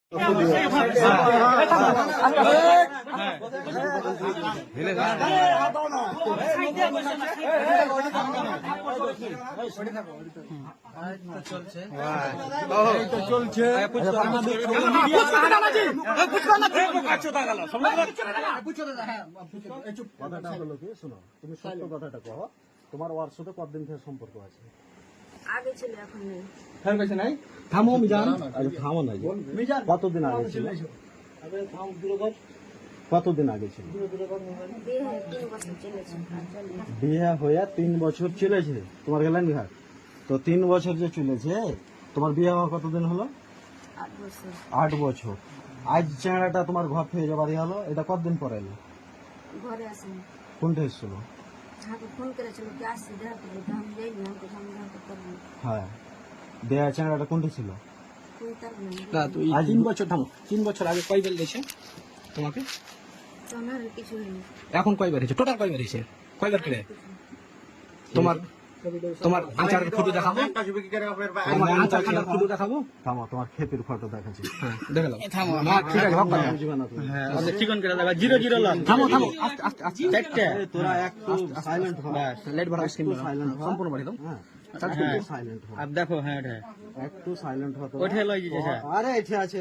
কথাটা হলো কি, শোনো, তুমি সত্য কথাটা কহ। তোমার ওর সাথে কতদিন থেকে সম্পর্ক আছে? আগে ছিল, এখন নেই। থামো মিজান, আরে থামো না। কতদিন আগে ছিল? কতদিন আগে ছিল? বিয়ে হয়ে 3 বিয়ে হয়ে 3 বছর বছর চলেছে। চলেছে তোমার গেলেন ঘাট। তো 3 বছর যে চলেছে, তোমার বিয়ে হওয়া কতদিন হলো? 8 বছর। 8 বছর। আজ চেহারাটা তোমার ঘর থেকে যে বাড়ি হলো, এটা কতদিন পরে এলো? ঘরে আসেন, কোনটা এসেছিল? আমাকে ফোন করেছিল কি আসছি দেখা করবো, তো আমি যাইনি, আমাকে সামনে দেখা করতে পারবো না। হ্যাঁ, দেয়া চেহারাটা কোনটা ছিল? তুই পারবি না, না। তুই 3 বছর থামো। 3 বছর আগে কয়বার দিয়েছে তোমাকে? আমার কিছু হয়নি। এখন কয়বার হয়েছে? টোটাল কয়বার হয়েছে? কয়বার করে? তোমার তোমার আচারের ফটো দেখাবো, তোমার আচার ফটো দেখাবো। থামো, তোমার ক্ষেতের ফটো দেখাচ্ছি। হ্যাঁ, দেখে নাও। না, ঠিক আছে, ভাব না। বুঝবে না তুমি। চিকন করে লাগা 0 লাখ। থামো থামো, আস্তে আস্তে আস্তে। চারটে। এই তোরা একটু সাইলেন্ট হ। বাস, লাইট ভরা স্ক্রিন একটু silent হ। সম্পূর্ণ বাড়ি দাও। হ্যাঁ, হ্যাঁ। একটু সাইলেন্ট হ। আর দেখো, হ্যাঁ, একটু সাইলেন্ট হ তোরা। ওঠে লই যেছে। আরে এঠে আছে।